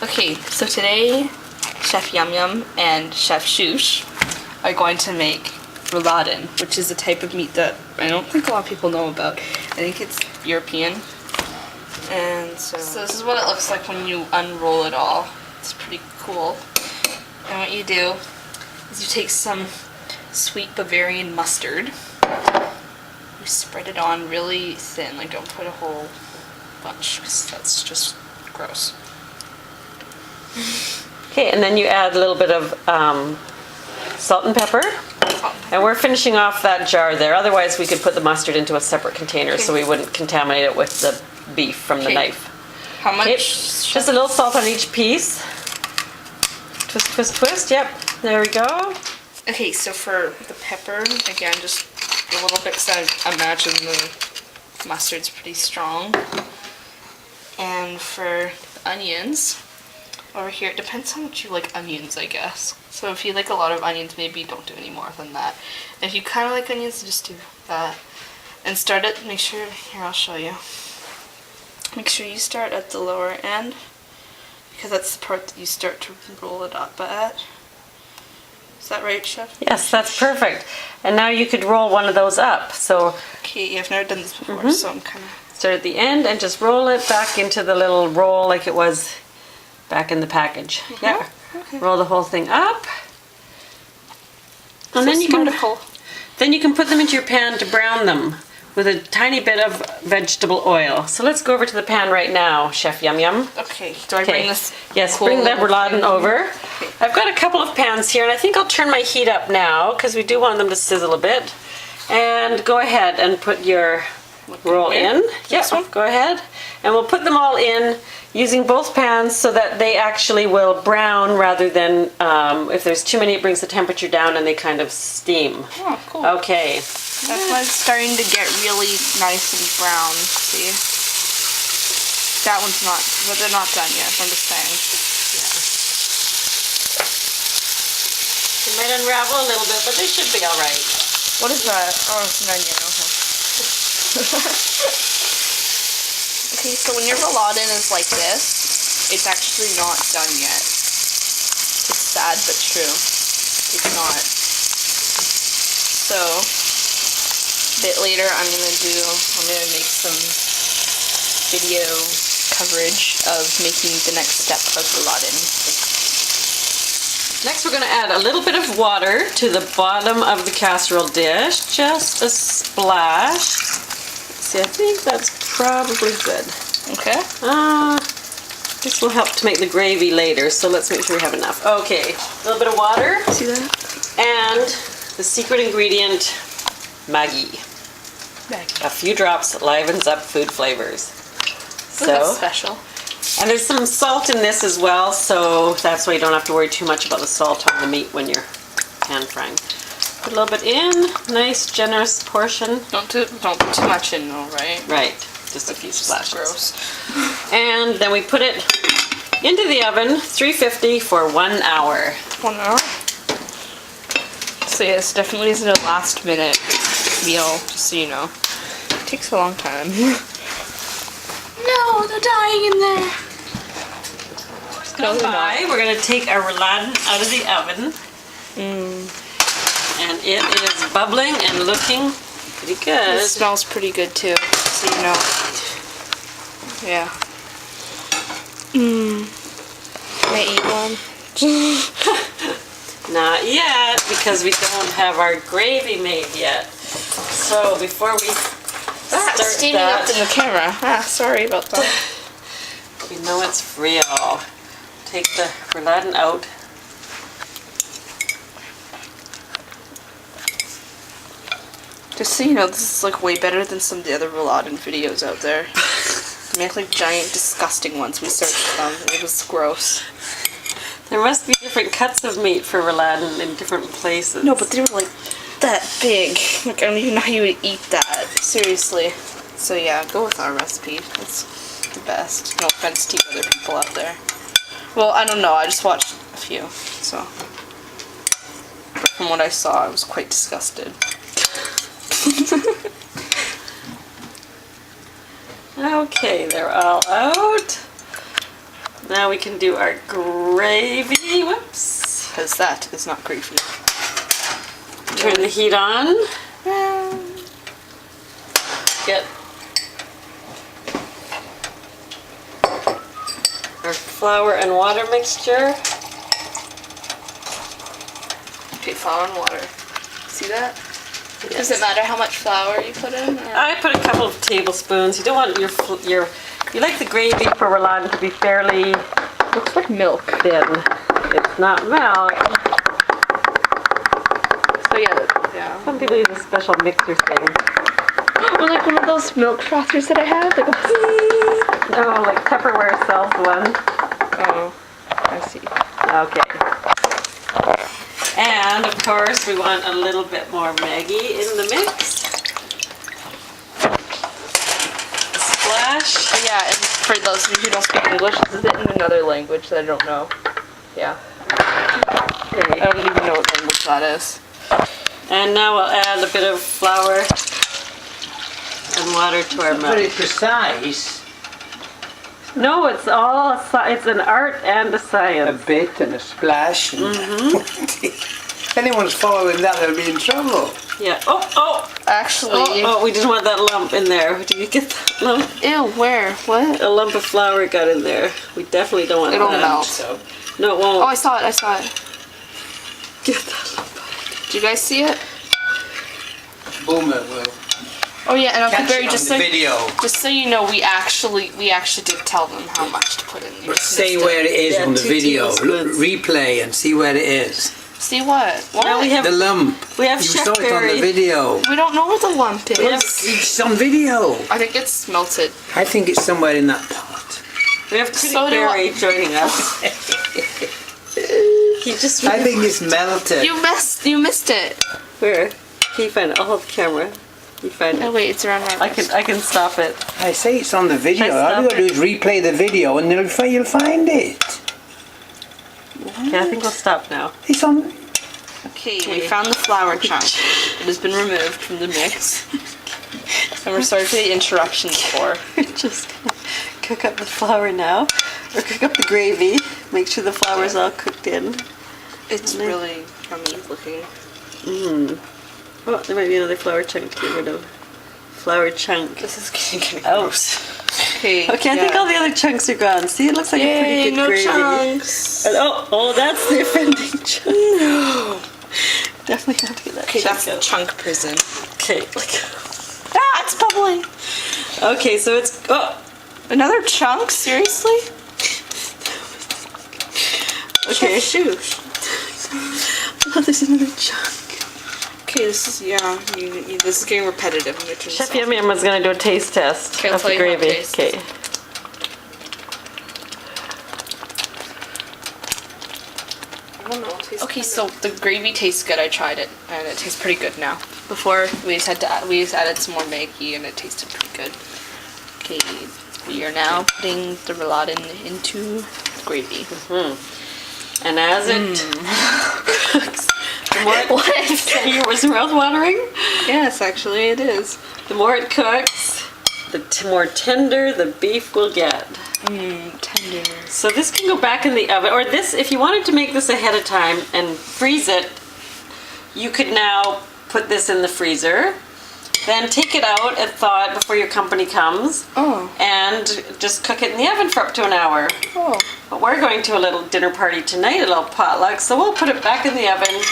Okay, so today Chef Yum Yum and Chef Shush are going to make rouladen, which is a type of meat that I don't think a lot of people know about. I think it's European. And so this is what it looks like when you unroll it all. It's pretty cool. And what you do is you take some sweet Bavarian mustard. You spread it on really thin, like don't put a whole bunch because that's just gross. Okay, and then you add a little bit of salt and pepper. And we're finishing off that jar there. Otherwise, we could put the mustard into a separate container so we wouldn't contaminate it with the beef from the knife. How much? Okay. Just a little salt on each piece. Twist, twist, twist. Yep, there we go. Okay, so for the pepper, again, just a little bit because I imagine the mustard's pretty strong. And for the onions, over here, it depends how much you like onions, I guess. So if you like a lot of onions, maybe don't do any more than that. And if you kind of like onions, just do that. And start it, make sure, here I'll show you. Make sure you start at the lower end, because that's the part that you start to roll it up at. Is that right, Chef? Yes, that's perfect. And now you could roll one of those up. So okay, I've never done this before, so I'm kind of... Start at the end and just roll it back into the little roll like it was back in the package. Yeah. Okay. Roll the whole thing up. And then you can put them into your pan to brown them with a tiny bit of vegetable oil. So let's go over to the pan right now, Chef Yum Yum. Okay. Do I bring this? Yes, bring that rouladen over. Okay. I've got a couple of pans here, and I think I'll turn my heat up now because we do want them to sizzle a bit. And go ahead and put your roll in. Yes, go ahead. And we'll put them all in using both pans so that they actually will brown rather than, if there's too many, it brings the temperature down and they kind of steam. Oh, cool. Okay. That's why it's starting to get really nice and brown. See? That one's not, but they're not done yet, I'm just saying. Yeah. They might unravel a little bit, but they should be alright. What is that? Oh, it's an onion. Okay, so when your rouladen is like this, it's actually not done yet. It's sad but true. It's not. So, a bit later I'm gonna make some video coverage of making the next step of rouladen. Next we're going to add a little bit of water to the bottom of the casserole dish, just a splash. See, I think that's probably good. Okay. This will help to make the gravy later, so let's make sure we have enough. Okay, a little bit of water. See that? And the secret ingredient, Maggi. A few drops livens up food flavors. So that's special. And there's some salt in this as well, so that's why you don't have to worry too much about the salt on the meat when you're pan frying. Put a little bit in, nice generous portion. Don't put too much in though, right? Right, just a few splashes. Gross. And then we put it into the oven, 350 for 1 hour. 1 hour? So yeah, this definitely isn't a last minute meal, just so you know. It takes a long time. No, they're dying in there. We're going to take our rouladen out of the oven. And it is bubbling and looking pretty good. It smells pretty good too, so you know. Yeah. Can I eat one? Not yet, because we don't have our gravy made yet. So before we start steaming up in the camera. Sorry about that. We know it's real. Take the rouladen out. Just so you know, this is like way better than some of the other rouladen videos out there. They make like giant, disgusting ones. We searched them. It was gross. There must be different cuts of meat for rouladen in different places. No, but they were like that big. Like, I don't even know how you would eat that. Seriously. So yeah, go with our recipe. It's the best. No offense to other people out there. Well, I don't know. I just watched a few, so. But from what I saw, I was quite disgusted. Okay, they're all out. Now we can do our gravy. Whoops. Because that is not gravy. Turn the heat on. Get our flour and water mixture. Okay, flour and water. See that? Yes. Does it matter how much flour you put in? Or? I put a couple of tablespoons. You don't want you like the gravy for rouladen to be fairly Looks like milk. thin. It's not milk. So yeah. Some people use a special mixer thing. Or like one of those milk frothers that I had. Like No, like Tupperware sells one. oh, I see. Okay. And of course we want a little bit more Maggi in the mix. A splash. Yeah, and for those of you who don't speak English, this is it in another language that I don't know. Yeah. Okay. I don't even know what language that is. And now we'll add a bit of flour and water to our Very milk. precise. No, it's all it's an art and a A science. bit and a splash. And if anyone's following that, they'll be in trouble. Yeah. Oh, Actually, we didn't want that lump in there. Did you get that lump? ew, where? What? A lump of flour got in there. We definitely don't want It'll that. melt. No, it Oh, won't. I saw it. Get that lump. Do you guys see it? Boomer will Oh yeah, and Uncle catch Barry, it on just the so video. you know, we actually did tell them how much to put in. You But just say missed where it is Yeah, on the 2 video. tablespoons. Replay and see where it is. See what? What? Now we have The lump. We have You Chef saw it on Barry. the video. We don't know what the lump is. It's on video. I think it's melted. I think it's somewhere in that pot. We have Critic So do I. Barry joining us. He just I think it's melted. You missed it. where? Can you find it? I'll hold the camera. You find Oh it. wait, it's around my. I can stop it. I say it's on the video. Shall I All you stop gotta do is replay the video and you'll find it. Okay, I think we'll stop now. It's on. Okay, we found the flour chunk. It has been removed from the mix. And we're sorry for the interruptions before. We're just gonna cook up the flour now, or cook up the gravy. Make sure the flour's all cooked in. It's really yummy looking. Oh, there might be another flour chunk to get rid of. Flour chunk. This is getting Out. Okay. Okay, I think all the other chunks are gone. See, it looks like a pretty Yay, good no gravy. chunks. And oh, that's the offending chunk. No. Definitely have to get that Okay, chunk that's the out. chunk prison. Okay, look. Ah, it's bubbling. Okay, so it's Another chunk? Seriously? okay. Shoot. Oh, there's another chunk. Okay, this is this is getting repetitive. I'm gonna turn Chef this off. Yum Yum was gonna do a taste test Okay, I'll of tell the you how it gravy. tastes. Okay. I don't know. Okay, so the gravy tastes good. I tried it, and it tastes pretty good now. Before we just added some more Maggi, and it tasted pretty good. Okay, we are now putting the rouladen into the gravy. And as it cooks, the more it What? was mouth watering. Yes, actually, it is. The more it cooks, the more tender the beef will get. Tender. So this can go back in the oven, or this, if you wanted to make this ahead of time and freeze it, you could now put this in the freezer, then take it out at thaw it before your company comes, and just cook it in the oven for up to an hour. Oh. But we're going to a little dinner party tonight, a little potluck, so we'll put it back in the oven